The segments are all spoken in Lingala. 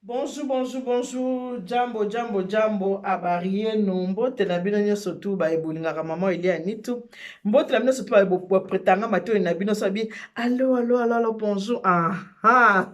Bonjour, bonjour, bonjour. Jambo, jambo, jambo. Abarie no mbote na bino nyonso tu ba ebolingaka mama Elia nitu. Mbote na bino so tu ba pretanga matio na bino so bi. Allo, allo, allo, allo, bonjour. Ah, ah.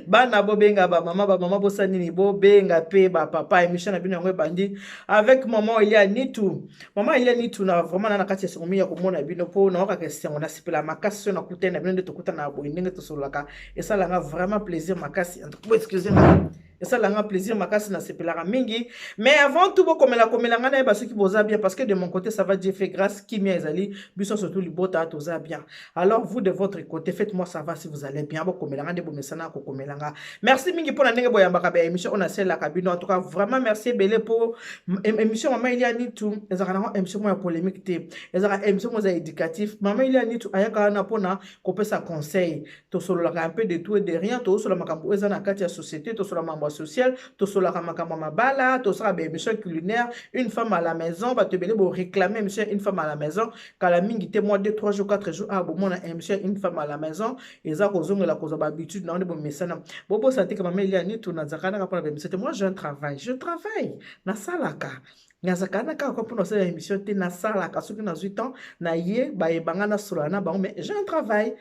Bana bo benga ba mama bo sanini bo benga pe ba papa émission na bino ngwe bandi avec maman Elia nitu. Maman Elia nitu na vraiment na kati ya somi ya komona bino po na oka question na sipela makasi na kutena bino nde to kutana bo ndenge to solaka. Et ça l'a vraiment plaisir makasi. Excusez-moi. Et ça l'a plaisir makasi na sepelaka mingi. Mais avant tout bo komela ngana ba ceux qui boza bien parce que de mon côté ça va Dieu fait grâce qui mi ezali biso surtout libota toza bien. Alors vous de votre côté faites-moi savoir si vous allez bien bo komela ngande bo mesana ko komelanga. Merci mingi pour la ndenge bo yambaka ba émission on a celle la cabine en tout cas vraiment merci belé pour émission maman il y a ni tout. Ezaka émission mo ya polémique té. Ezaka émission mo za éducatif. Maman il y a ni tout ayaka na pona ko pesa conseil. To solo la un peu de tout et de rien to solo makambo eza na kati ya société to solo mambo social to solo makambo mabala to solo be émission culinaire une femme à la maison ba te belé bo réclamer monsieur une femme à la maison kala mingi te mois 2 3 jours 4 jours ah bon mona émission une femme à la maison eza ko zonga ko za ba habitude na bo mesana bobo santé comme maman il y a ni tout na zakana ka pona émission moi je travaille na salaka nazakana ka ko pona cette émission te na salaka soki na 8 ans na ye ba ebanga na solana ba mais j'ai un travail.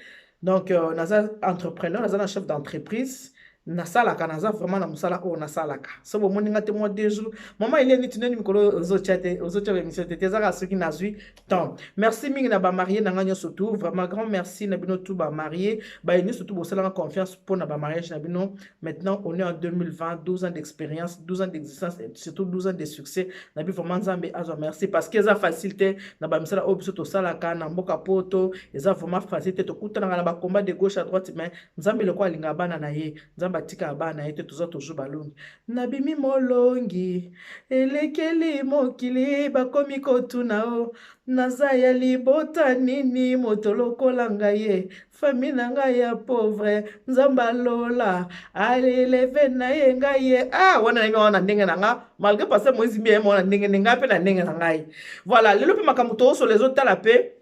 Donc, naza entrepreneur, naza chef d'entreprise. Nasalaka, naza vraiment na musala o nasalaka. So bo moninga te mo 2 jours. Maman il est ni tuneni mikolo ozochate émission te tezaka soki nazui temps. Merci mingi na ba marié na nganya surtout, vraiment grand merci na bino tout ba marié. Ba ni surtout bo sala confiance pour na ba mariage na bino. Maintenant, on est en 2020, 12 ans d'expérience, 12 ans d'existence et surtout 12 ans de succès. Na bi vraiment Nzambe azo merci parce que ça facilité na ba misala o biso to salaka na mboka poto, eza vraiment facilité to kutana na ba combat de gauche à droite mais Nzambe le kwa linga bana na ye. Batika bana ete toza toujours balongi nabimi molongi elekeli mokili bakomi kotuna o naza ya libota nini moto lokola ngai fami na ngai ya pauvre nzamba lola aleleve na ye ngai ye wana na wana ndenge na nga malgré passer Moïse mbi wana ndenge nga pe na ndenge na ngai voilà lelo pe makambo to so les autres tala pe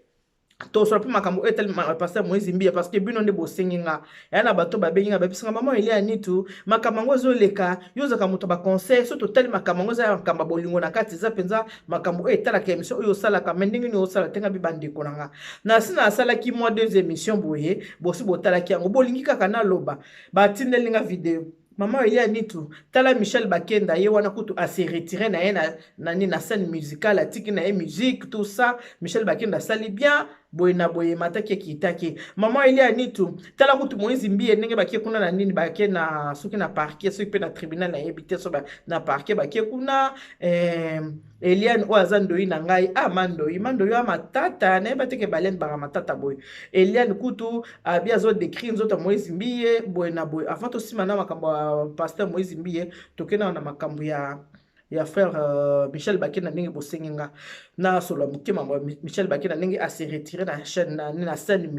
to so pe makambo etel passer Moïse mbi parce que bino nde bosenginga ya na bato babenginga babisinga maman Elia nitu makambo zo leka yoza ka moto ba conseil so total makambo za makamba bolingo na kati za penza makambo etala ka émission oyo sala ka mendingi ni osala tenga bi bande konanga na sina sala ki moi 2 émissions boye bosi botala ki yango bolingi kaka na loba ba tindelinga vidéo. Maman Elia nitu tala Michel Bakenda ye wana kutu a se retirer na ye na scène musicale atiki na ye musique tout ça Michel Bakenda sali bien boye na boye mataki kitaki maman Elia nitu tala kutu Moïse Mbiye ndenge bakie kuna na nini bakie na soki na parquet soki pe na tribunal na yebite so ba na parquet bakie kuna Eliane o azandoi na ngai mandoi ya matata na bateke balen ba matata boye Eliane kutu abia zo décrire nzoto Moïse Mbiye boye na boye avant to simana makambo pasteur Moïse Mbiye tokena na makambo ya frère Michel Bakena ndenge bosenginga na solo mukima Michel Bakena ndenge a se retirer na chaîne na scène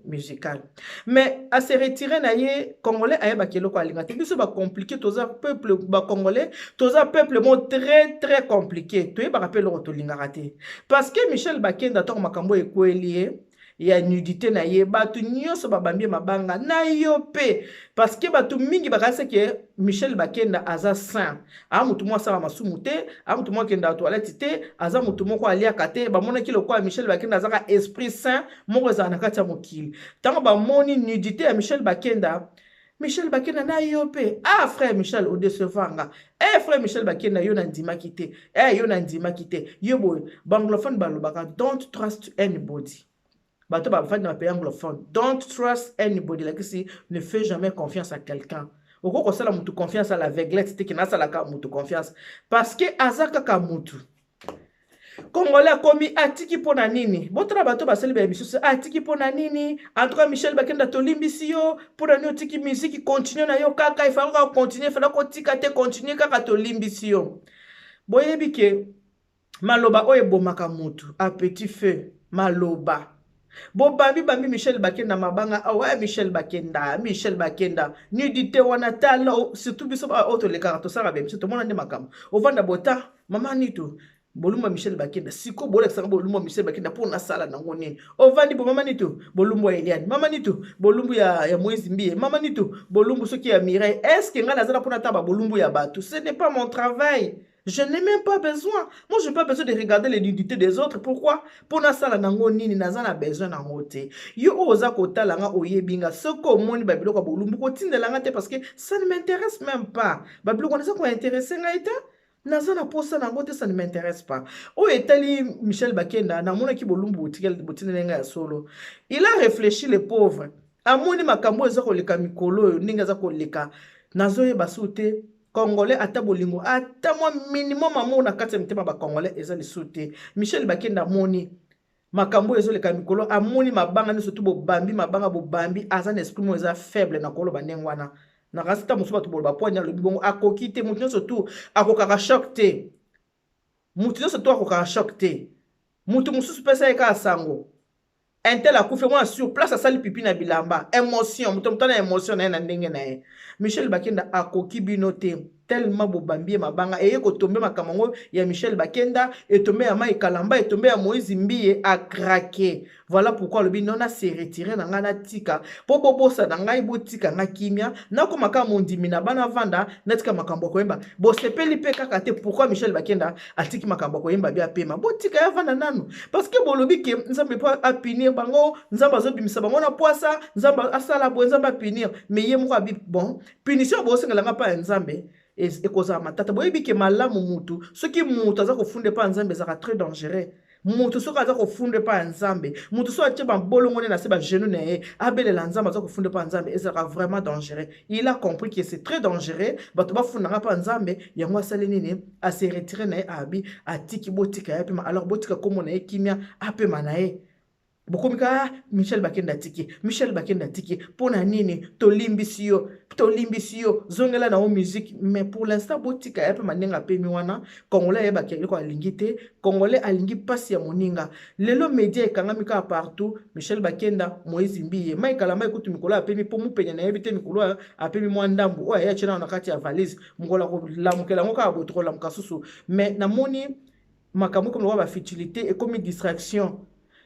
musicale mais a se retirer na ye congolais aye bakelo ko alinga te biso ba compliqué toza peuple ba congolais toza peuple mo très très compliqué to ye ba rappel to linga raté parce que Michel Bakenda to makambo ekweli ya nudité na ye batu nyonso babambie mabanga na yo pe parce que batu mingi bakase ke Michel Bakenda aza saint mutu mwa sala masumu te mutu mwa kenda toilette te aza mutu moko alia kate ba mona kilo kwa Michel Bakenda azaka esprit saint moko za na kati ya mokili tango ba moni nudité ya Michel Bakenda na yo pe frère Michel o decevanga frère Michel Bakenda yo na ndima kite yo na ndima kite yo boy banglophone balobaka don't trust anybody. Bato ba fandi na pays anglophone. Don't trust anybody. Like si ne fais jamais confiance à quelqu'un. Oko ko sala mutu confiance à l'aveuglette te kina sala ka mutu confiance parce que azaka ka mutu. Congolais komi atiki pona nini. Botra bato ba sali ba émission atiki pona nini. En tout cas Michel Bakenda to limbisi yo pona ni otiki musique continue na yo kaka il faut continuer fala ko tika te continuer kaka to limbisi yo. Boyebi ke maloba oye bomaka mutu a petit feu maloba. Bambi Michel Bakenda mabanga Michel Bakenda nudité wana tala surtout biso auto le karato sara bem surtout mona nde makam ovanda bota mama nitu bolumbu Michel Bakenda siko bolekisanga bolumbu Michel Bakenda pour na sala nango nini ovandi bo mama nitu bolumbu ya Eliane mama nitu bolumbu ya Moïse Mbie mama nitu bolumbu soki ya Mireille est-ce que nga nazala pour na taba bolumbu ya batu ce n'est pas mon travail. Je n'ai même pas besoin. Moi, je n'ai pas besoin de regarder les nudités des autres. Pourquoi? Pour na sala nango nini nazana besoin nango te. Yo oza kota langa oyebinga soko moni babilo ka bolumbu ko tindelanga te parce que ça ne m'intéresse même pas. Babilo ko nasa ko intéresser nga ita. Nazana posa nango te ça ne m'intéresse pas. O etali Michel Bakenda na mona ki bolumbu botindelenga ya solo. Il a réfléchi les pauvres. Amoni makambo eza ko leka mikolo ninga za ko leka. Nazo ye basute Congolais ata bolingo ata moi minimum amour na kati mtema ba Congolais eza lisute. Michel Bakenda moni makambo ezo leka mikolo amoni mabanga ni surtout bobambi mabanga bobambi azan esprit mo eza faible na kolo banengwana. Na rasita musuba to bolba ponya le bibongo akoki te mutu surtout akokaka choc te. Mutu surtout akokaka choc te. Mutu mususu pesa eka sango. Intel a koufe moi sur place à sali pipi na bilamba. Émotion, mutu mutana émotion na ndenge na ye. Michel Bakenda akoki binote tellement bobambi mabanga eye ko tomber makamango ya Michel Bakenda et tomber ya Mai Kalamba et tomber ya Moïse Mbie a craqué. Voilà pourquoi le binona s'est retiré na ngana tika po bobosa na ngai botika nga kimia na ko makamo ndimi na bana vanda natika makambo ko yemba bo sepeli pe kaka te pourquoi Michel Bakenda atiki makambo ko yemba bia pema botika ya vanda nanu parce que bolobi ke nzambe po a punir bango nzamba zo bimisa bango na poisa nzamba asala bo nzamba punir mais ye mo abi bon punition bo sengela nga pa nzambe ekoza matata boyebi ke malamu mutu soki mutu aza kofunde pa nzambe ezaka très dangereux mutu soki aza kofunde pa nzambe mutu so atie bolongo na se ba genou na ye abelela nzambe aza kofunde pa nzambe ezaka vraiment dangereux. Il a compris que c'est très dangereux bato bafundanga pa nzambe yango asali nini ase retirer na ye abi atiki botika ya pema alors botika komo na ye kimia apema na ye bokomika Michel Bakenda tiki Michel Bakenda tiki pona nini tolimbisio zongela na o musique mais pour l'instant botika ya pe manenga pe miwana Congolais ya bakeli ko alingite Congolais alingi pasi ya moninga lelo media ekangamika partout Michel Bakenda Moïse Mbie Mai Kalamba ekutu mikolo ya pe mi po mu penya na yebite mikolo a pe mi mwandambu o ya chena na kati ya valise ngola ko lamukela ngoka botro lamuka susu mais na moni makambo comme ba futilité et comme distraction.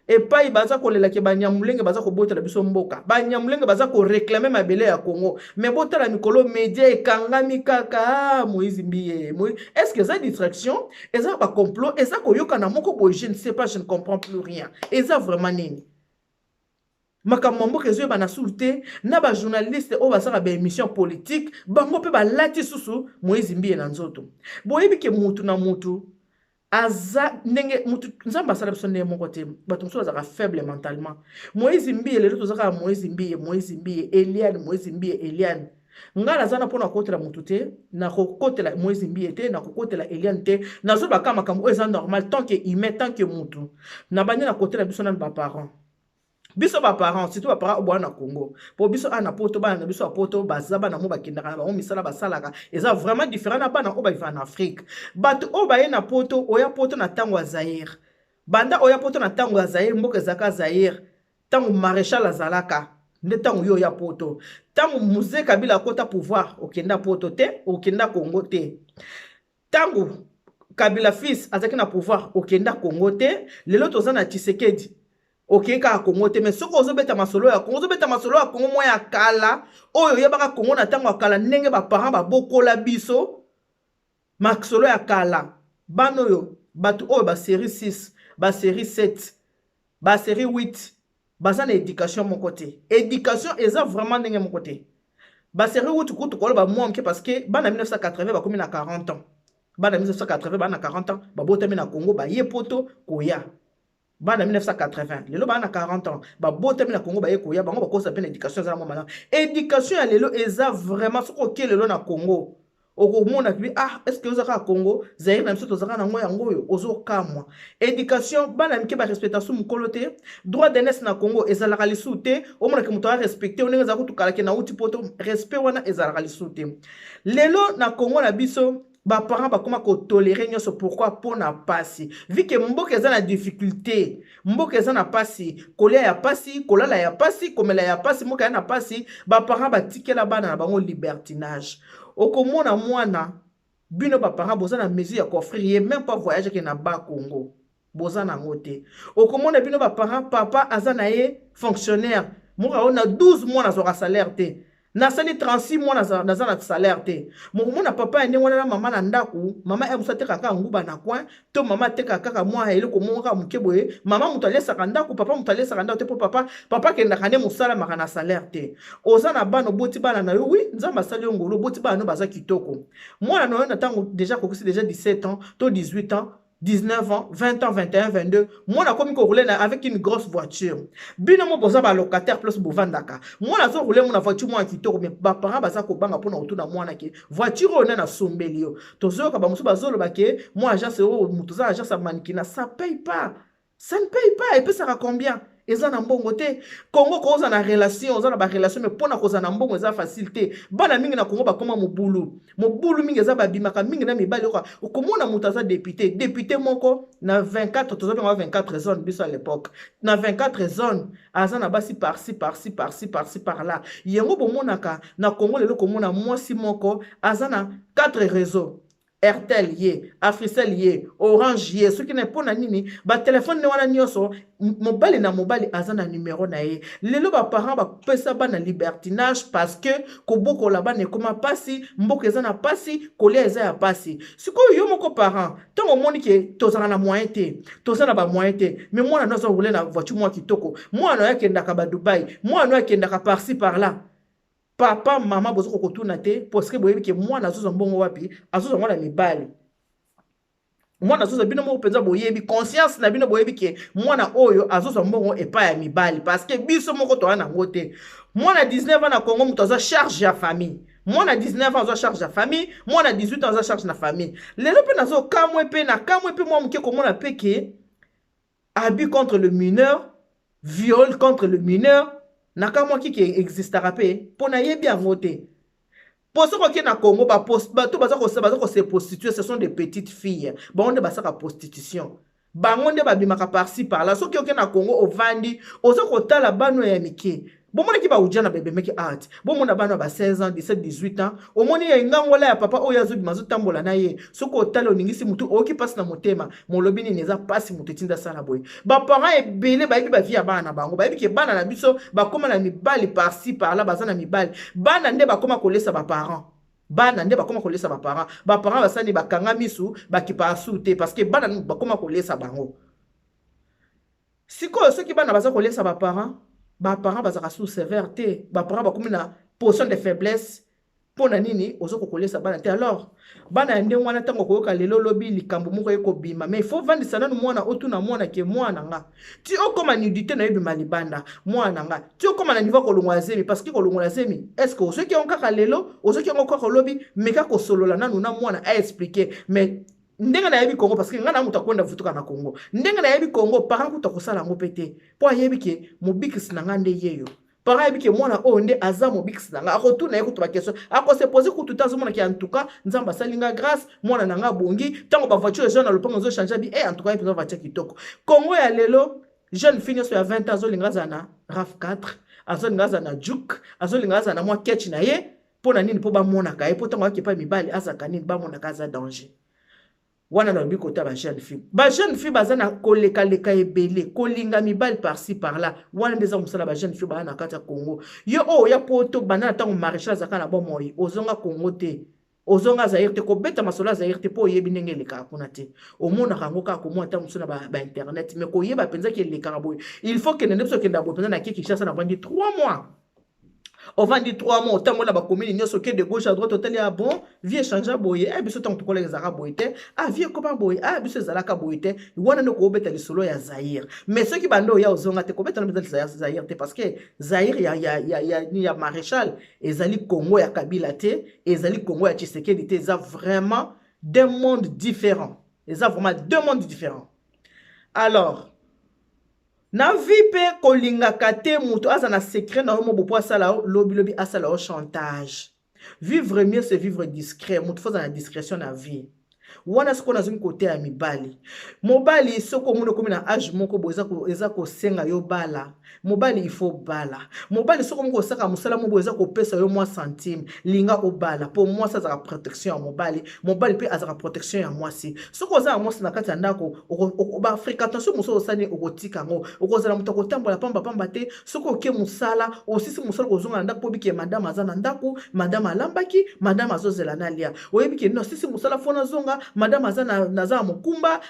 Et pas il baza ko lela ke banyamulenge baza ko botela biso mboka banyamulenge baza ko réclamer mabele ya Congo mais botela mikolo media ekangami kaka Moïse Mbie est-ce que ça distraction eza ba complot eza ko yoka na moko boy je ne sais pas je ne comprends plus rien eza vraiment nini makambo mboka ezo ba na sulté na ba journaliste o basaka ba émission politique bango pe ba lati susu Moïse Mbie na nzoto boyebi ke mutu na mutu aza ndenge mutu nzamba sala biso ndenge moko te bato mosusu bazaka faible mentalement Moïse Mbie lelo tozaka Moïse Mbie Eliane Moïse Mbie Eliane nga nazana mpona kokotela mutu te na kokotela Moïse Mbie te na kokotela Eliane te nazo baka makambo eza normal tant que humain tant que mutu na bandi na kotela biso nanu baparent biso ba parents surtout ba parents obwana Congo po biso ana poto bana na biso apoto bazaba na mo bakendaka na bango misala basalaka eza vraiment différent na bana oba iva en Afrique bato oba ye na poto oya poto na tango ya Zaire banda oya poto na tango ya Zaire mboka ezaka Zaire tango maréchal azalaka nde tango yo ya poto tango Mzee Kabila kota pouvoir okenda poto te okenda Congo te tango Kabila fils azaki na pouvoir okenda Congo te lelo tozana Tshisekedi ok ka Congo te mais soko ozobeta masolo ya Congo ozobeta masolo ya Congo moya kala oyo yebaka Congo na tango akala ndenge ba parents ba bokola biso masolo ya kala bano yo batu oyo ba série 6 ba série 7 ba série 8 baza na éducation mon côté éducation eza vraiment ndenge mon côté ba série 8 kutu ko ba moi parce que bana 1980 ba komi na 40 ans bana 1980 bana 40 ans ba botami na Congo ba yepoto koya bana 1980 lelo bana 40 ans ba botami na Congo ba ye koya bango ba kosa pe éducation za mo mana éducation ya lelo eza vraiment soko ke lelo na Congo oko mona ki ah est-ce que ozaka Congo Zaire na biso tozaka na ngoya ngoyo ozo kamwa éducation bana mike ba respectation mukolo te droit d'aînesse na Congo ezalaka lisu te o mona ke muto a respecter onenge za kutukala ke na uti poto respect wana ezalaka lisu te lelo na Congo na biso ba parents ba koma ko tolérer nyoso pourquoi pona pasi vu que mboka eza na difficulté mboka eza na pasi kolia ya pasi kolala ya pasi komela ya pasi mboka ya na pasi ba parents ba tikela bana na bango libertinage okomona mwana bino ba parents boza na mesure ya offrir même pas voyage ke na ba Congo boza na ngote okomona bino ba parents papa aza na ye fonctionnaire moka on a 12 mois na zo salaire te na sali 36 mois na za na salaire te mokomona papa ene wana na mama na ndaku mama e musate kaka nguba na coin to mama te kaka mwa ele ko monga mukeboye mama mutalesa kandaku papa mutalesa kandaku te po papa kenda kane musala maka na salaire te oza na bano boti bana na yo oui nzamba sali ngolo boti bana no baza kitoko mwana no na tango déjà kokisi déjà 17 ans to 18 ans 19 ans, 20 ans, 21, 22. Moi, je suis roulé avec une grosse voiture. Bino mo boza ba locataire plus bovandaka. Moi, je suis roulé mon voiture moi qui tourne mais ba parents baza ko banga pona autour moi na ke voiture on na sombelio. Tozo ka ba musu bazolo ba ke moi agence o mutuza agence a manikina ça paye pas. Ça ne paye pas et puis ça va combien? Eza na mbongo te Congo ko za na relation oza na ba relation mais pona ko za na mbongo eza facilité bana mingi na Congo ba koma mobulu mingi eza ba bimaka mingi na mibali kwa okomona mutaza député moko na 24 toza ba 24 zones biso à l'époque na 24 zones aza na basi par-ci par là yengo bomonaka na Congo lelo komona mwasi moko aza na 4 réseaux Airtel ye, Africell ye, Orange ye, ceux qui n'est pas nini, ba téléphone ne wana nyoso, mobile na mobile azana numéro na ye. Lelo ba parents ba pesa ba na libertinage parce que koboko là-bas ne koma pasi, mboko ezana pasi, kolia eza ya pasi. Siko yo moko parent, tango moni ke tozana na moyen te, tozana ba moyen te, mais moi na nozo rouler na voiture moi kitoko, moi na yake ndaka ba Dubaï, moi na yake ndaka par-ci par-là. Papa, maman, bozo kokotuna te, parce que boyebi ke moi na zozo mbongo wapi, azozo mwana mibali. Moi na zozo bino mo penza boyebi conscience na bino boyebi ke moi na oyo azozo mbongo epa ya mibali parce que biso moko to wana ngote. Moi na 19 ans na Congo muto azo charge ya famille. Moi na 19 ans azo charge ya famille, moi na 18 ans azo charge na famille. Lelo pe nazo kamwe pe moi muke komona pe ke abus contre le mineur, viol contre le mineur. Naka moi qui existera pe pona yebi angote pour ce qui na Congo ba to baza ko se prostituer ce sont des petites filles ba on de basa ka prostitution ba ngonde ba bimaka par-ci par là so ki na Congo au vandi ozo ko tala bano ya mike bon mona ki ba ujana bebe meki art bon mona bano ba 16 ans 17 18 ans au moni ya ngangola ya papa oya zo bimazo tambola na ye so ko tala oningisi mutu oki passe na motema mon lobini neza passe mutu tinda sala boy ba parents ebele ba yebi ba vie ya bana bango ba yebi ke bana na biso ba koma na mibali par-ci par là bazana mibali bana nde ba koma kolesa ba parents bana nde ba koma kolesa ba parents basani ba kanga misu ba kipa asute parce que bana ba koma kolesa bango siko ceux qui bana baza kolesa ba parents bazaka sous sévérité ba parents ba komi na position de faiblesse pona nini ozo kokolesa bana te alors bana nde wana tango koyoka lelo lobi likambo moko eko bima mais il faut vandisa nanu mwana otuna mwana ke mwana nga ti okoma nudité na yebi malibanda mwana nga ti okoma na niveau kolongwa zemi parce que kolongwa zemi est-ce que ozo ki onka lelo ozo ki onka lobi meka ko solola nanu na mwana a expliquer mais ndenga na yebi Congo parce que ngana muta kwenda vutuka na Congo ndenga na yebi Congo parents kuta kosala ngo pete po yebi ke mobikisi na ngande yeyo parents yebi ke mwana o nde aza mobikisi na nga akotuna yeko tuba question ako se poser kutu tazo mona ki en tout cas nzamba salinga grâce mwana na nga bongi tango ba voiture jeune na lopango zo changer bi en tout cas yebi voiture kitoko Congo ya lelo jeune fille so ya 20 ans zo linga zana RAV4 azo linga zana Juke azo linga zana mwa ketch na ye pona nini po ba mona ka ye po tango akepa mibali azaka nini ba mona ka za danger wana na bi kota ba jeune fille bazana koleka leka ebele kolinga mibali par-ci par-là wana ndeza musala ba jeune fille bana kata Congo yo o ya poto bana tango maréchal zaka na bomoyi ozonga Congo te ozonga Zaire te ko beta masola Zaire te po yebi ndenge leka kuna te omona kango ka ko mo ta musuna ba internet mais ko yeba penza ke leka boy il faut que nende so kenda boy penza na ki Kinshasa na vandi 3 mois. On vend 3 mois, autant moi la commune n'y a de gauche à droite, autant les bon, vieux changer boye, ah biso tant que les arabes boyete, ah vieux comment boye, ah biso zalaka boyete, wana no ko beta le solo ya Zaire. Mais ceux qui bando ya ozonga te ko beta na beta Zaire te parce que Zaire ya maréchal ezali Congo ya Kabila te, ezali Congo ya Tshisekedi te, ça vraiment deux mondes différents. Ça vraiment deux mondes différents. Alors na vipe kolinga kate muto azana secret na mo bopo asala lobi asala au chantage. Vivre mieux c'est vivre discret, muto faut la discrétion na vie. wana soko na zungi côté ya mibali mobali soko muno komi na âge moko bo eza ko senga yo bala mobali il faut bala mobali soko moko saka musala mo bo eza ko pesa yo mwa centime linga obala pour moi ça za protection ya mobali pe azaka protection ya mwasi soko za mwasi na kati ya ndako ba fréquentation muso osani okotika ngo okozala muto kotambola pamba te soko oke musala osisi musala kozonga na ndako po bike madame aza na ndako madame alambaki madame azozela na lia oyebi ke no sisi musala fona zonga madame aza na mokumba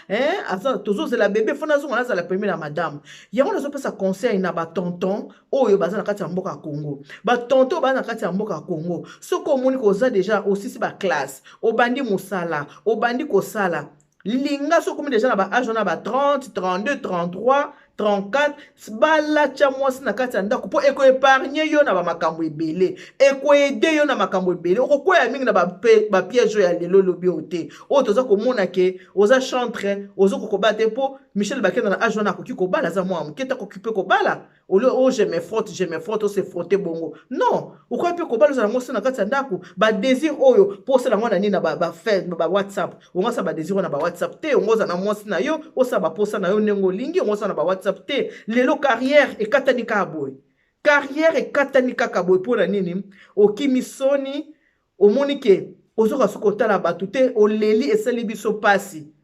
aza tozozela bébé fona zonga nazala premier na madame yango nazopesa conseil na ba tonton oyo baza na kati ya mboka Congo ba tonton baza na kati ya mboka Congo soko omoni koza deja osisi ba classe obandi musala obandi kosala linga soko komi deja na ba âge na ba 30 32 33 34 bala cha mwasi na kati ya ndako po eko épargner yo na ba makambo ebele eko aider yo na makambo ebele okokoya mingi na ba piège ya lelo lobi ote o toza komona ke oza chantre ozo kokobate po Michel Bakenda na âge na koki kobala za mwa muketa kokipe kobala o je me frotte o se frotter bongo non okoya pe kobala za mwasi na kati ya ndako ba désir oyo po sala mwana nini na ba WhatsApp onga sa ba désir na ba WhatsApp te ongoza na mwasi na yo o sa ba posa na yo nengo lingi ongoza na ba WhatsApp te lelo carrière ekatani ka boy carrière ekatani kaka boy pona nini okimisoni omoni ke ozoka sokotala batu te oleli esali biso pasi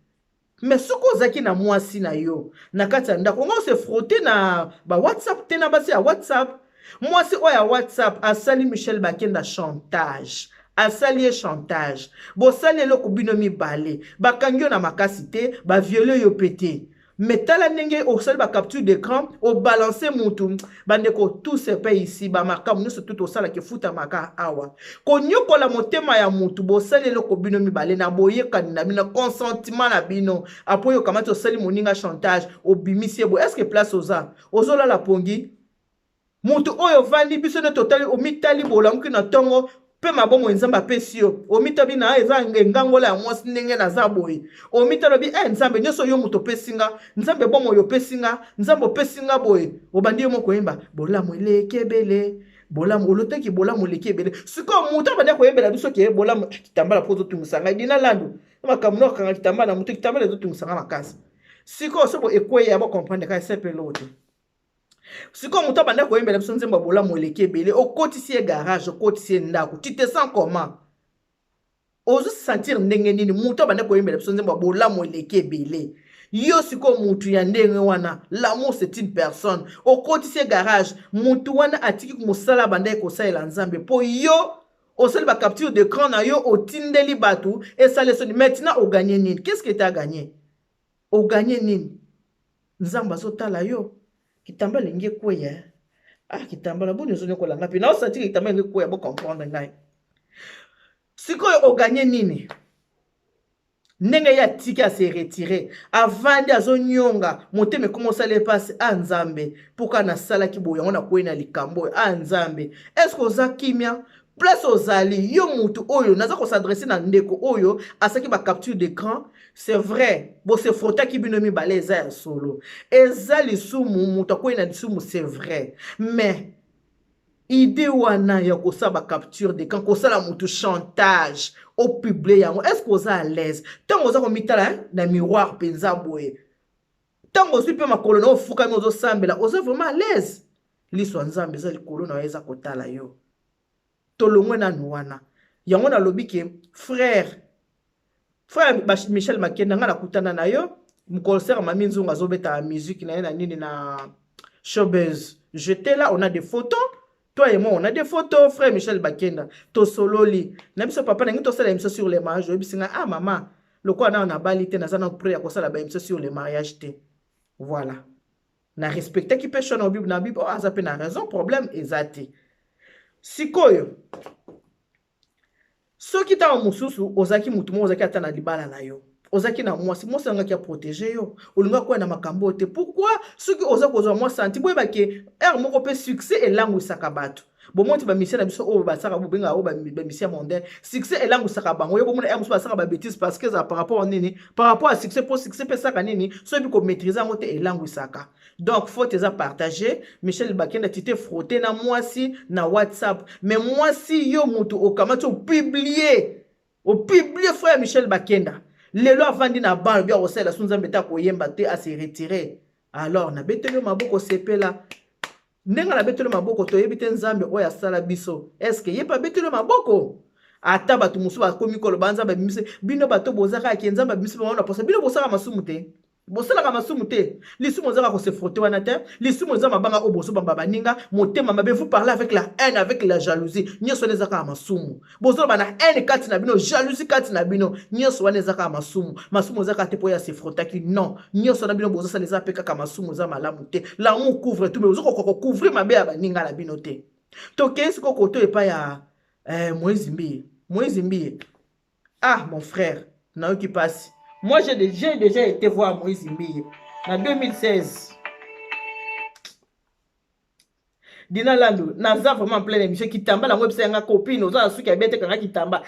mais soko ozaki na mwasi na yo na kati ya ndako ongo se frotter na ba WhatsApp te na basi ya WhatsApp mwasi oyo ya WhatsApp asali Michel Bakenda chantage asali ye chantage bosali eloko bino mibale bakangi yo na makasi te baviole yo pete metala ndenge osali ba capture d'écran o balancer mutu bandeko tout ce pays ici ba makamu nyonso tout osala ke futa maka awa konyokola motema ya mutu bosali eloko bino mibale na boyekani na bino consentement na bino apoyo kamati osali moninga chantage obimisi ebo est-ce que place ozola la pongi mutu oyo vandi biso ne totali omitali bolamuki na tongo pe mabomo nzambe apesi yo omitabi na eza ngangola ya mwasi ndenge naza boye omitalobi nzambe nyonso yo moto pesinga nzambe bomo yo pesinga nzambe pesinga boye obandi yo moko yemba bolamu elekebele bolamu oloteki bolamu lekebele siko muto bandi ko yembela biso ke bolamu kitambala po zotungisanga dina lando makamno kanga kitambala muto kitambala zotungisanga makasi siko sobo ekwe ya ba comprendre ka sepelote siko muto banda ko yembela biso nzemba bolamu lekebele okotisi e garage okotisi ndako tu te sens comment ozo sentir ndenge nini muto banda ko yembela biso nzemba bolamu lekebele yo siko mutu ya ndenge wana l'amour c'est une personne okotisi e garage mutu wana atiki kumusala banda ko saela nzambe po yo osali ba capture d'écran na yo otindeli batu et ça les sonne maintenant o gagner nini qu'est-ce que tu as gagné o gagner nini nzamba zotala yo kitambala nge kweya kitambala boni zone ko langa pe na osati kitambala nge kweya bo comprendre ngai sikoyo o gagner nini ndenge ya tiki a se retirer avant de azonyonga moteme commencer les passer a nzambe poka na sala ki boya ngona kwena likambo a nzambe est-ce que oza kimia place ozali yo mutu oyo naza ko s'adresser na ndeko oyo asaki ba capture d'écran c'est vrai bo se frota ki bino mi baleza ya solo ezali sumu mutu kwena disumu c'est vrai mais idée wana ya ko sa ba capture d'écran ko sala mutu chantage au public yango est-ce que oza à l'aise tant oza ko mitala na miroir penza boye tant ozo pe makolo na ofuka mi ozo sambela oza vraiment à l'aise liso nzambe za likolo na eza kotala yo tolongwe na nuwana yango na lobi ke frère Michel Bakenda nga nakutana na yo mkonser mami nzunga zobeta musique na na nini na showbiz j'étais là on a des photos toi et moi on a des photos frère Michel Bakenda to sololi na biso papa na ngi to sala émission sur les mariages bisinga maman loko na na balité na zana prêt ya ko sala ba émission sur les mariages te voilà na respecter qui peut chona bible na bible aza pe na raison problème ezati sikoyo soki ta mususu ozaki mutu mo ozaki atana libala na yo ozaki na mwasi anga ki a protéger yo olinga kwa na makambo te pourquoi soki ozaki kozwa mwa santi boye bake moko pe succès elangu sakabatu bomonti ba mission na biso o ba saka bubenga o ba mission mondaine succès elangu sakabango yo bomona musu ba saka ba bêtise parce que ça par rapport nini par rapport à succès pour succès pe saka nini so bi ko maîtriser ngote elangu saka donc faut te partager Michel Bakenda tite frotté na mwasi na WhatsApp mais mwasi yo mutu okamati o publier frère Michel Bakenda lelo avandi na ban bien osala sunza mbeta koyemba te a se retirer alors na betelo maboko sepela ndenga na betelo maboko toyebi te nzambe oyo asala biso est-ce que ye pa betelo maboko ata bato mosusu bakomi koloba nzambe abimise bino bato bozaka ake nzambe abimise bango na posa bino bosala masumu te bosalaka masumu te lisumu ozaka kose frotte wana te lisumu oza mabanga oyo bozobamba baninga motema mabe vous parlez avec la haine avec la jalousie nyonso wana ezaka ya masumu bozoloba na haine kati na bino jalousie kati na bino nyonso wana ezaka ya masumu ozaka te mpo ya se frottaki non nyonso na bino bozosala eza mpe kaka masumu eza malamu te l'amour couvre tout mais ozokoka kocouvrir mabe ya baninga na bino te tokei sikoyo koto epai ya Moïse Mbiye ah mon frère nayoki pasi. Moi, j'ai déjà été voir Moïse Mbiye en 2016. Dina Lando, naza vraiment plein d'émissions qui tamba la web c'est nga copine, oza su ki abete kanga qui tamba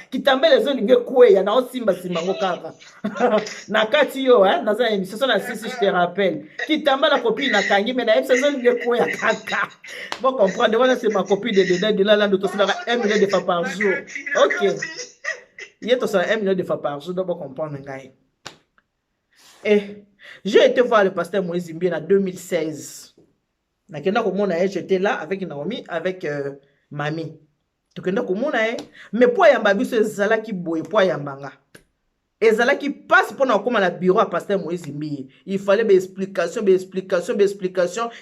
les zones lingue kwe ya na simba ngo kaka. Na kati yo naza émission sur la 6 je te rappelle. Qui tamba la copine na kangi mais na episode zone lingue kwe ya kaka. Bon comprendre, voilà c'est ma copine de dedans Dina Lando to sala 1 million de fois par jour. OK. Il y a to sala 1 million de fois par jour, donc comprendre ngai. Et j'ai été voir le pasteur Moïse Mbiye en 2016. J'étais là avec Naomi, avec Mami. Mais pour yamba biso ezalaki boye pour yambanga. Ezalaki passe pour na koma na bureau à pasteur Moïse Mbiye. Il fallait des explications.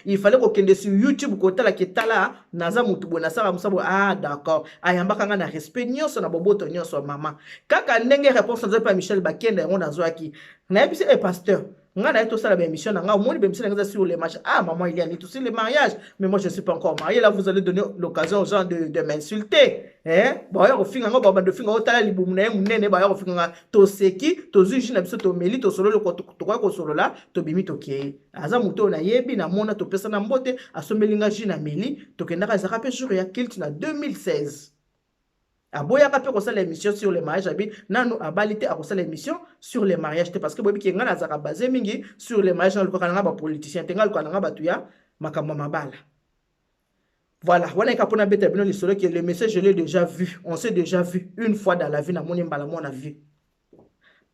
Il fallait qu'on kende sur YouTube kota la ketala naza mutu bona sala musabo ah d'accord. Ayamba kanga na respect nyonso na boboto nyonso mama. Kaka ndenge réponse nza pa Michel Bakenda ngo nazwaki. Na yebisi pasteur nga na to sala ba émission nga omoni ba émission nga sur les mariages ah maman il y a tout sur les mariages mais moi je suis pas encore marié là vous allez donner l'occasion aux gens de m'insulter ba ya ko finga ngo ba de finga otala libumu na munene ba ya ko finga to seki to zuji na biso to meli to solo to ko solo la to bimi to ke aza muto na yebi na mona to pesa na mbote asomelinga ji na meli to kendaka za rapé jour ya kilt na 2016. Aboya kapé ko sala émission sur les mariages abi nanu abalite a ko sala émission sur les mariages parce que bobi ki ngana za ka basé mingi sur les mariages na lokana ba politiciens tengal ko na ba tuya makambo mabala. Voilà, voilà kapona beta bino li solo que le message je l'ai déjà vu, on s'est déjà vu une fois dans la vie na moni mbala mona vu.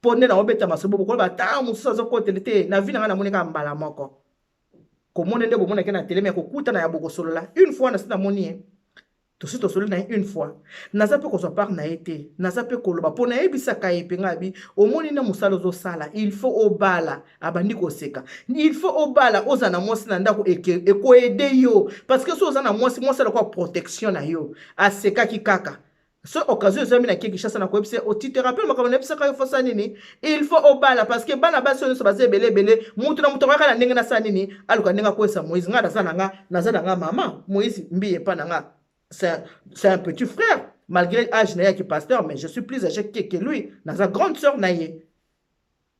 Ponde na obeta masobo ko ba ta muso zo ko telete na vie na moni ka mbala moko. Ko mona ndeko mona ke na télé mais ko kuta na ya boko solo la une fois na sina moni tout ce solo na une fois naza pe ko so par na été naza pe ko loba pona ebisaka epenga bi omoni na musalo zo sala il faut obala abandi ko seka il faut obala ozana mwasi na ndako eko aider yo parce que so ozana mwasi la ko protection na yo aseka ki kaka so occasion ezami na kiki chassa na ko ebise o ti te rappelle makama na ebisaka yo fosa nini il faut obala parce que bana baso so baze belebele mutu na mutu ka na ndenge na sa nini aluka ndenge ko esa Moïse nga naza nga mama Moïse Mbiye pa nga. C'est un petit frère, malgré l'âge qui est pasteur, mais je suis plus âgé que lui. Dans sa grande sœur,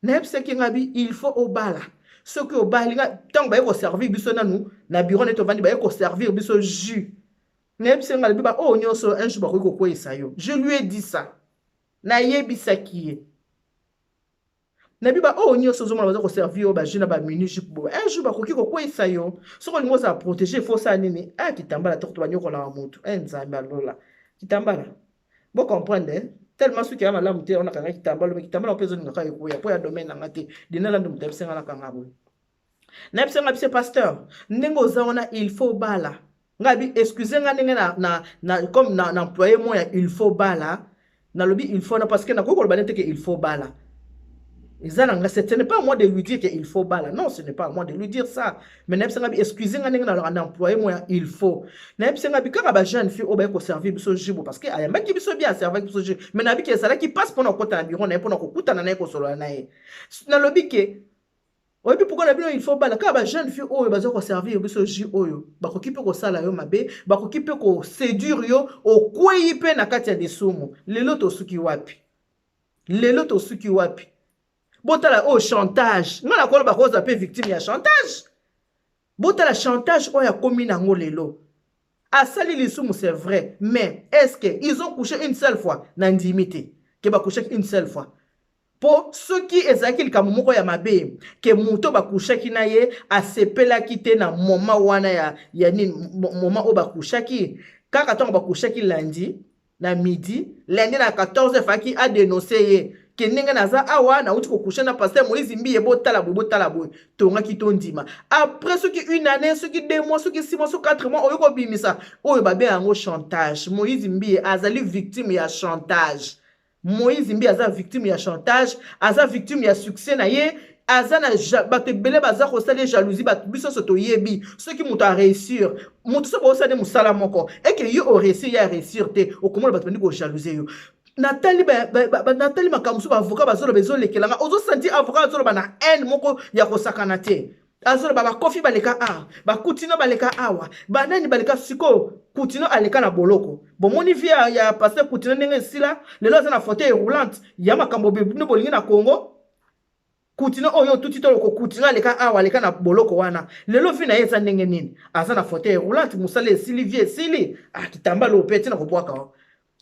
il faut au bala. Ce que au bala, tant que vous servir, na bureau net vandi ba servir biso jus. Je lui ai dit ça. Na yebisa ki Nabiba oh nyo sozo mona baza servir ba jeune ba minute bo un jour ba koki ko kwesa yo so ko lingo za protéger fosa nini ah kitambala to ba nyoko la mutu nzambe alola kitambala bo comprendre tellement ce qui a malamu te on a kanga kitambala mais kitambala on peut zoninga ka ekuya po ya domaine ngate dina la ndumta bisenga na kanga bo na bisenga bise pasteur ndingo za ona il faut bala ngabi excusez nga ndenge na comme na employé moi il faut bala na lobi il faut na parce que na ko ko banete que il faut bala. Ce n'est pas à moi de lui dire qu'il faut bala. Non, ce n'est pas à moi de lui dire ça. Mais excusez-moi, un employé, moi, il faut. Quand jeune fille, on va servir biso jibo parce que ayamba ki biso bien servir biso jibo. Mais nabi ke sala qui passe pendant kota na bureau na pendant ko kuta na na ko solo na ye. Na lobi ke oyi pourquoi na bino il faut bala ka ba jeune fille oyo bazo ko servir biso jibo oyo. Ba ko kipe ko sala yo mabe, ba ko kipe ko séduire yo o kwei pe na kati ya desumu. Lelo to suki wapi. Lelo to suki wapi. Botala oh chantage ngala ko ba ko za pe victime ya chantage botala chantage oh ya komi na ngolelo asali lisumu c'est vrai mais est-ce que ils ont couché une seule fois na intimité que ba couché une seule fois pour ceux qui ezaki ka momoko ya mabe que muto ba couché ki na ye asepela ki te na moment wana ya ni moment o ba couché ki kaka to ba couché ki lundi na midi lundi na 14 faki a dénoncer ye Kenenga naza awa na uti ko coucher na pasteur Moïse Mbiye botala boy tonga kitondima. Après ce qui une année, ce qui 2 mois, ce qui 6 mois, ce qui 4 mois, oyo ko bimisa. Oyo babe yango chantage. Moïse Mbiye azali victime ya chantage. Moïse Mbiye aza victime ya chantage, aza victime ya succès na ye. Azana bato ebele baza kosala jalousie bato biso soto yebi ceux qui muto a réussir muto so bosala musala moko et que yo o réussir ya réussir te okomona bato bandi ko jalouser yo Nathalie Nathalie makamusu ba avocat bazolo bezo lekelanga ozo senti avocat bazolo bana haine moko ya kosakana te azolo ba kofi baleka ba kutino baleka awa banani baleka siko kutino aleka na boloko bomoni via ya pasteur kutino ndenge sila lelo za na fauteuil roulante ya makambo bino bolingi na Congo Kutino oyo tuti tolo ko kutina leka awa leka na boloko wana. Lelo vi na yeza ndenge nini. Aza na fauteuil roulant musale sili vie sili. Kitamba lo peti na kopwaka.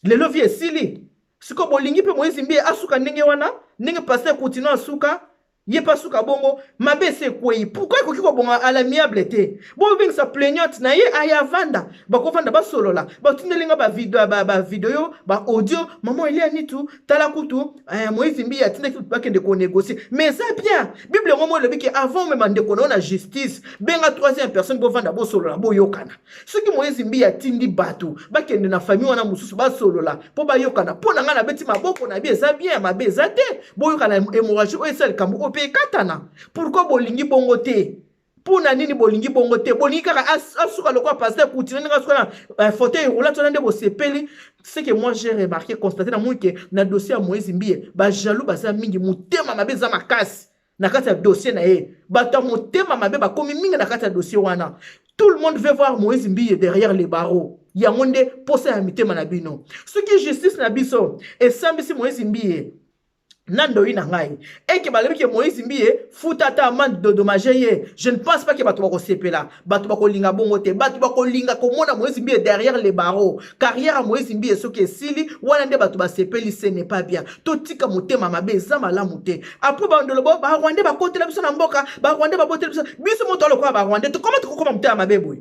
Lelo vie sili. Siko bolingi pe Moïse Mbiye asuka ndenge wana, ndenge pasteur Kutino asuka, ye pas suka bongo, mabe se kwei. Pourquoi ko kiko bonga à l'amiable te? Bo bing sa plaignante na ye aya vanda. Ba ko vanda ba solo la. Ba tindelinga ba video, ba audio, maman Elia nitu, tala kutu, Moïse Mbiye atinde ki ba kende ko négocier. Mais ça bien. Bible ngomo le biki avant même ndeko na justice, benga troisième personne bo vanda bo solo la bo yokana. Ce qui Moïse Mbiye atindi batu, ba kende na famille wana mususu ba solo la, po ba yokana. Po na nga na beti maboko na bien, ça bien, mabe za te. Bo yokana hémorragie o esel kambo katana. Pourquoi bolingi bongo te? Puna nini bolingi bongo te? Bolingi kaka asuka lokwa pasteur Kutino nga suka na fauteuil roulant tona bo sepeli. C'est que moi j'ai remarqué constaté na moi que na dossier Moïse Mbiye ba jaloux baza mingi mutema mabe za makasi na kati ya dossier na ye. Bata mutema mabe ba komi mingi na kati ya dossier wana. Tout le monde veut voir Moïse Mbiye derrière les barreaux. Yangonde posa ya mitema na bino. Ce qui justice na biso et sambisi Moïse Mbiye Nando ina ngai. Et que balebi que Moïse Mbiye futata amende de dommage ye. Je ne pense pas que bato bako sepela. Bato bako linga bongo te. Bato bako linga komona Moïse Mbiye derrière les barreaux. Carrière à Moïse Mbiye so ke sili. Wana nde bato ba sepeli ce n'est pas bien. Totika motema mabe za malamu te. Après bandolo bo ba Rwanda ba kotela biso na mboka. Ba Rwanda ba botela biso. Biso motolo kwa ba Rwanda. To comment ko koma motema mabe boy.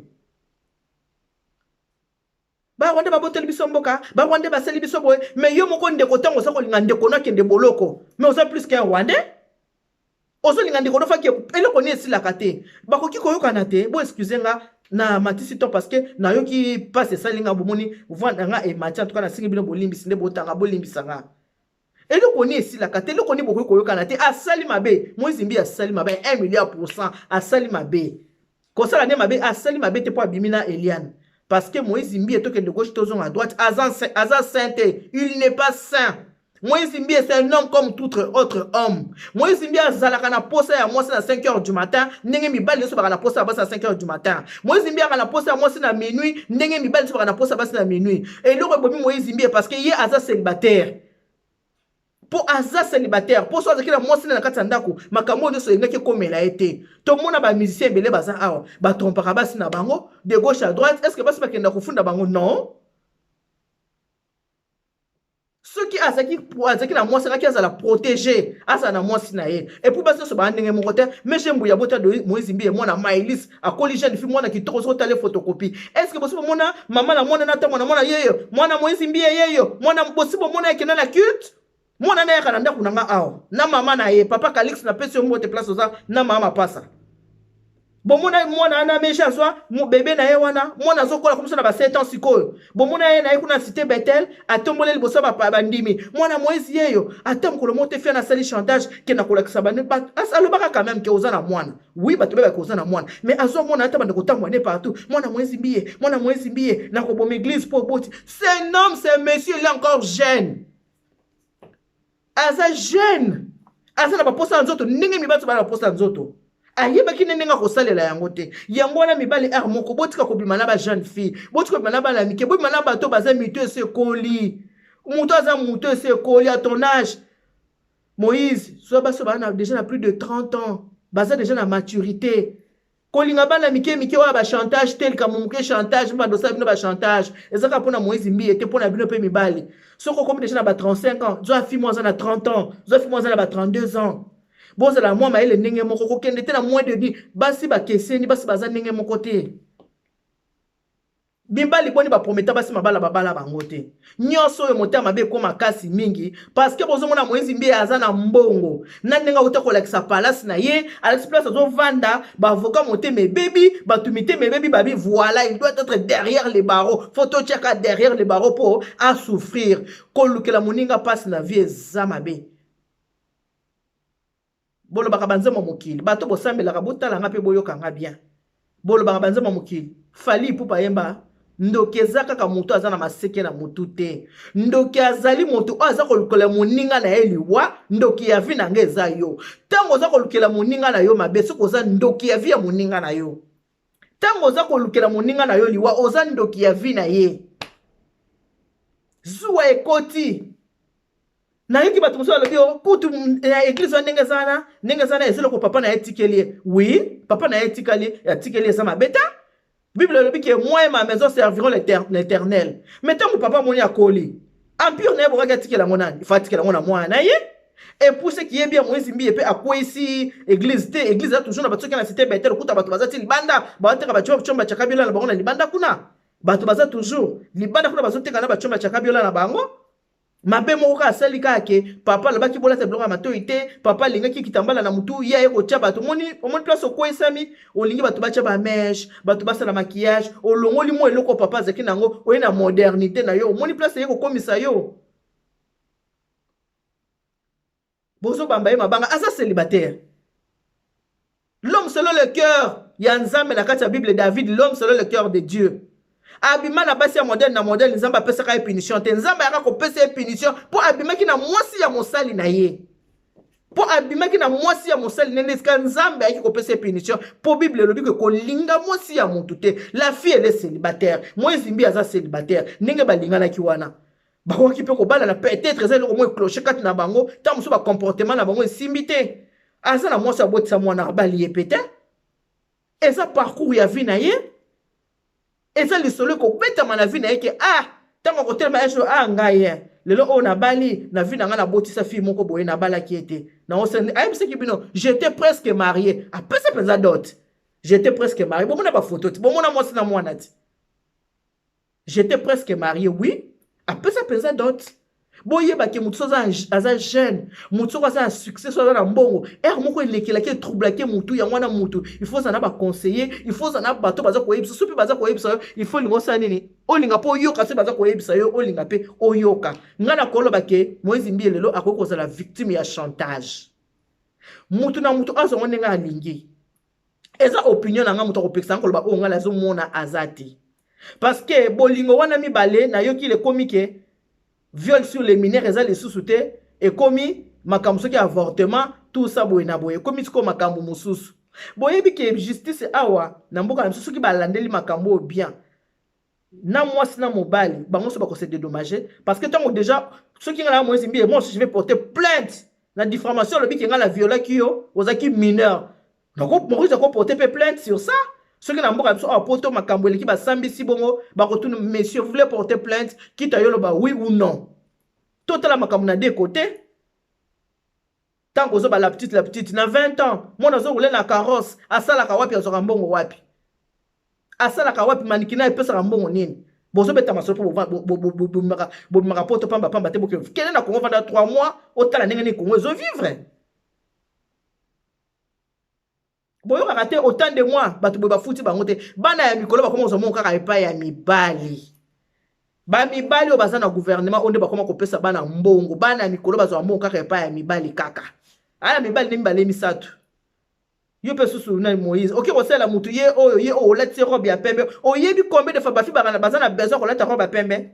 Ba Rwanda ba botel biso mboka, ba Rwanda ba sali biso boy, mais yo moko ndeko tango sa ko linga ndeko na kende boloko. Mais oza plus qu'un Rwanda. Ozo linga ndeko no fa ki eloko ni esila kate. Ba ko ki koyoka na te, bo excusez nga na matisi to parce que na yo ki passe ça linga bomoni, vanda nga e mati en tout cas na singi bino bolimbisi nde botanga bolimbisa nga. Eloko ni esila kate, eloko ni boko koyoka na te, asali mabe. Moïse Mbiye asali mabe 1 milliard% asali mabe. Kosala ne mabe asali mabe te po abimina Eliane. Parce que Moïse Mbiye est de gauche, tozon à droite, Azan sainté, il n'est pas saint. Moïse Mbiye c'est un homme comme tout autre homme. Moïse Mbiye zalakana posa ya moi c'est à 5 h du matin, nenge mi bali so bakana posa à 5 h du matin. Moïse Mbiye kana posa à moi c'est à minuit, nenge mi bali so bakana posa à minuit. Et le rebomi Moïse Mbiye parce que hier Azan célibataire. Pour Azan célibataire, pour soit que la moi c'est na kati ndako, makambo nso engaki komela été. Tout le monde ba musicien belé baza awa, ba trompaka basi na bango de gauche à droite, est-ce que basi bakenda kufunda bango non? Ceux qui azaki pour azaki na moi c'est qui azala protéger, asa na moi sinaye. Et pour basi so ba ndenge mon côté, mais j'aime ya bota de Moïse Mbiye moi na Maïlis, a colligène fi moi na ki toko so tale photocopie. Est-ce que bosi mona maman na mona na ta mona yeyo, moi na Moïse Mbiye yeyo, moi na bosi mona ekena na culte? Moi na yaka na ndako na nga awa na mama na ye papa Calix na pesi mbote place oza na mama pasa bon mona na mecha swa mo bébé na ye wana mona zokola comme ça na ba 7 ans sikoyo bon mona ye na ye kuna cité Bethel atombole liboso ba bandimi mona Moïse yeyo atam ko le monte fait na sali chantage ke na kolakisa bane ba asalobaka quand même ke oza na mwana oui ba tobe ba ko oza na mwana mais azo mona ata bande ko tamwana partout mona Moïse Mbiye na ko bom église pour boti c'est un homme c'est un monsieur il est encore jeune. Aza jeune. Aza na baposa nzoto ndenge mibatu ba na posa nzoto. Ayeba kinenga ko salela yango te. Yango wana mibali er moko botika ko bimana ba jeune fille. Botika ko bimana ba la mike. Bimana ba to baza mito se koli. Muto aza muto se koli à ton âge. Moïse, soit ba na déjà plus de 30 ans. Baza déjà na maturité. Kolinga bana mike wa ba chantage tel ka muke chantage ba dosa bino ba chantage ezaka pona Moïse Mbiye te pona bino pe mibali soko comme déjà na ba 35 ans zo afi moi na 30 ans zo afi moi na ba 32 ans boza la moi maile ndenge moko ko kende te na moins de 10 basi ba keseni basi baza ndenge moko te Bimbali boni ba prometa basi mabala babala bangote. Nyonso yo motema mabe ko makasi mingi parce que bozo mona Moïse mbi aza na mbongo. Nandenga uta ko lakisa palace na ye, Alex place zo vanda, ba avocat motema baby, ba tumite me baby babi voilà, il doit être derrière les barreaux. Photo cheka derrière les barreaux pour à souffrir. Ko lukela moninga passe na vie za mabe. Bolo baka banzema mokili, bato bo sambela ka botala nga pe boyoka nga bien. Bolo baka banzema mokili, fali pupa yemba. Ndoki eza kaka moto aza na maseke na motu te. Ndoki azali moto aza kolukela moninga na ye liwa, ndoki ya vi na nge eza yo. Tango oza kolukela moninga na yo mabe, soko oza ndoki ya vi ya moninga na yo. Tango oza kolukela moninga na yo liwa, oza ndoki ya vi na ye. Zuwa ekoti. Na yoki bato moso alobi yo, kutu eglise ndenge zana ezelo ko papa na etikeli. Oui, papa na etikeli eza mabeta. Bible dit que moi et ma maison serviront l'Éternel. Mais tant que papa moni a collé, empire n'a pas regardé que la monnaie, il faut que la monnaie moi na ye. Et pour ce qui est bien moi zimbi et puis à quoi ici église a toujours na batu qui na cité betel kuta batu bazati libanda, batu ka batu chomba chakabiola na bango na libanda kuna. Batu bazati toujours libanda kuna bazoti kana batu chomba chakabiola na bango. Mabe moko asali kake papa lobaki bola te blonga matoite papa lingaki kitambala na mutu ya yeko tia bato moni place ko esami olingi bato bacha ba mèche bato basa na maquillage olongoli mo eloko papa zaki nango oye na modernité na yo moni place yeko komisa yo bozo bamba ye mabanga asa célibataire. L'homme selon le cœur ya nzambe na kati ya Bible David, l'homme selon le cœur de Dieu. Abima na basi ya modèle na modèle nzamba pesa ka punition te nzamba yaka ko pesa punition pour abima ki na mwasi ya mosali na ye pour abima ki na mwasi ya mosali nene ska nzamba yaki ko pesa punition pour Bible lobi ko linga mwasi ya mutu te. La fille elle est célibataire, Moïse mbi aza célibataire ndenge balinga na ki wana bako ki pe ko bala na peut-être ezali ko mo clocher kat na bango ta muso ba comportement na bango simbi te aza na mwasi ya botisa mwana bali ye pete eza parcours ya vie na ye. Et ça, le soleil qu'on pète à ma vie, n'est tant qu'on tellement à ngaye. Le lot on a bali, na vie n'a pas boti sa fille, mon coboy n'a pas la qui était. Non, c'est j'étais presque marié. Après ça, peut d'autres. J'étais presque marié. Bon, on n'a pas photo. Bon, on a moi, c'est moi, j'étais presque marié, oui. Après ça, peut d'autres. Boye ba ke mutu aza jeune mutu aza un succès so na mbongo moko elekela ke trouble ke mutu ya mwana mutu il faut zana ba conseiller il faut zana bato baza ko yebisa supi baza ko yebisa il faut lingo sa nini olinga po yoka se baza ko yebisa yo olinga pe oyoka ngana kolo ba ke Moïse mbi lelo akoko za la victime ya chantage mutu na mutu azo ngenga alingi eza opinion na nga mutu ko pekisa ngolo ba o ngala zo mona azati parce que bolingo wana mi balé na yoki le comique viol sur les mineurs eza les sous-soutés et commis makambo qui avortement tout ça boye na boye commis ko makambo mususu boye bi ke justice awa na mboka mususu ki balandeli makambo bien na mwasi na mobali bango so bako se dédommager parce que tant déjà ceux qui ngala Moïse mbi moi je vais porter plainte na diffamation le bi ki ngala viola kio ozaki mineur donc Moïse a porter plainte sur ça. Ceux qui n'ont pas porté makambo qui ba sambi si bongo ba retourne monsieur vous voulez porter plainte qui ta yolo ba oui ou non tout la makambo na deux côtés tant que ba la petite na 20 ans moi nazo rouler na carrosse asala ka wapi azoka mbongo wapi asala ka wapi manikina epesa mbongo nini bozo beta masopo bo maka poto pamba te boke kene na Congo pendant 3 mois otala ndenge ni Congo zo vivre. Boyo raté autant de mois batu boba futi bangote bana ya mikolo bakoma zo monka ka epa ya mibali ba mibali o bazana gouvernement onde bakoma kopesa bana mbongo bana ya mikolo bazo monka ka epa ya mibali kaka ala mibali ne mibali misatu yo pe susu na Moïse OK ko sala mutu ye o lati robe ya pembe o yebi combien de fois bafi bazana besoin ko lati robe ya pembe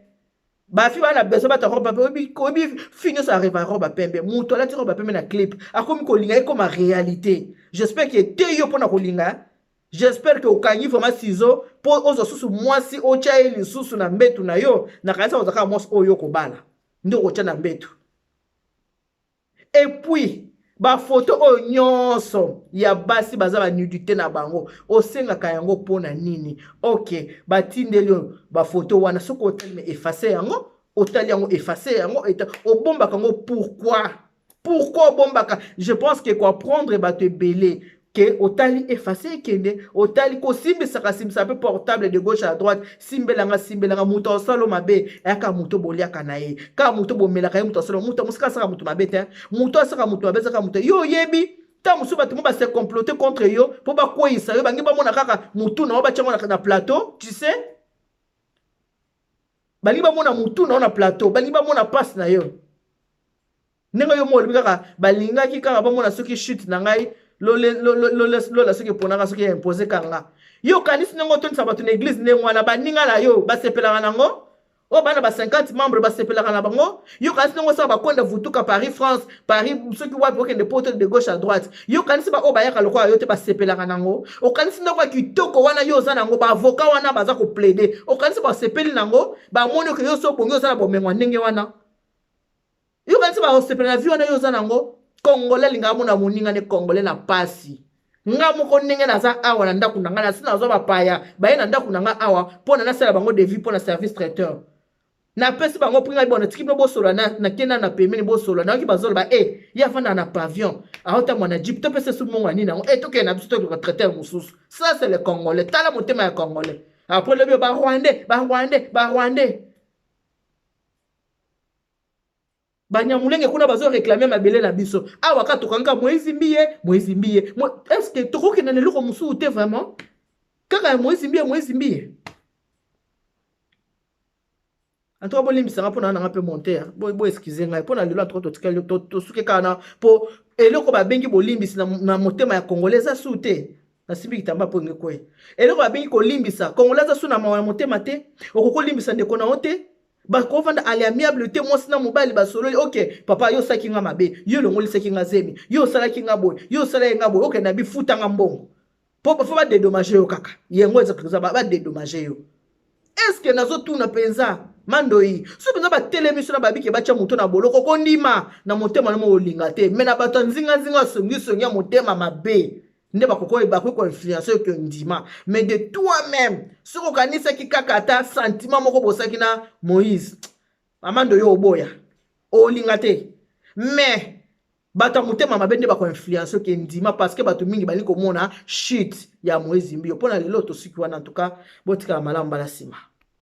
bafi bana besoin bata robe ya pembe ko bi finir sa rêve robe ya pembe mutu lati robe ya pembe na clip akomi ko linga comme réalité. J'espère que te yo pona kolinga. J'espère que okanyi vraiment ciseau pour ozo susu mwasi ocha eli susu na mbetu na yo na kanisa ozaka mwasi oyo kobala. Ndo ocha na mbetu. Et puis ba photo o nyonso ya basi baza ba nudité na bango osenga kayango pona nini. OK, ba tindelio ba photo wana soko hotel me effacer yango, hotel yango effacer yango eta obomba kango pourquoi? Pourquoi bombaka? Je pense que quoi prendre ba te belé que otali effacer kende otali ko simbisa pe portable de gauche à droite simbelanga muto solo mabe aka muto boliaka na ye ka muto bomelaka ye muto solo muto musika saka muto mabe te muto saka muto mabe saka muto yo yebi ta musu bato mo ba se comploter contre yo po ba koyisa yo bangi ba mona kaka mutu na ba tchango na plateau tu sais bangi ba mona mutu na plateau bangi ba mona passe na yo nenga yo mo kaka balingaki kaka ba mona soki chute na ngai lola soki ponaka soki impose kanga yo kanisi nango tonisa bato na église ndenge wana baninga na yo basepelaka nango o bana ba 50 membres basepelaka na bango yo kanisi nango saka bakonda vutuka Paris France Paris soki wapi okende poto de gauche à droite yo kanisi ba o bayaka lokola yo te basepelaka nango o kanisi ndako kitoko wana yo oza nango baavoka wana baza koplaider o kanisi basepeli nango bamoni ke yo so bongi oza na bomengwa ndenge wana yo kanisi basepela na vi wana yo oza nango Congolais linga mona moninga ne Congolais na pasi nga moko ndenge naza awa na ndako nanga na sina zo bapaya baye na ndako nanga awa pona na sala bango devis pona service traiteur na pesi bango pringa bona tiki no bosola na kena na pemeni bosola na ki bazola ba ya vanda na pavillon ahota mwana jeep to pese su monga nina to ke na biso to traiteur mususu ça c'est le Congolais tala motema ya Congolais après le ba Rwandais Banyamulenge kuna bazo réclamer mabele na biso awa ka tokanga Moïse Mbiye est-ce que tokoki na lelo musu te vraiment kaka Moïse Mbiye en tout cas bolimbisa nga pona nga pe monter bo excusez ngai pona lelo entre to suke kana po eloko babengi bolimbisi na motema ya Congolais za sute na sibi kitamba po ngekwe eloko babengi kolimbisa Congolais za su na motema te okoko limbisa ndeko na ote bakovanda ali amiable te mwasi na mobali basololi ok papa yo saki nga mabe yo longoli saki nga zemi yo salaki nga boy yo salaki nga boy ok na bifuta nga mbongo po fa ba dédommager yo kaka yengo ezakriza ba dédommager yo est-ce que nazo tuna penza mandoi so penza ba télémission na babike bacha moto na boloko kondima na motema na mo olinga te mais na bato nzinga songi ya motema mabe nde bakoko ko influencer que ndima mais de toi-même soko kanisa ki kakata sentiment moko bosaki na Moïse amando yo oboya olinga te mais bato motema mabe nde bako influencer que ndima parce que bato mingi bali komona shit ya Moïse mbio pona lelo to siki wana en tout cas botika malamu bala sima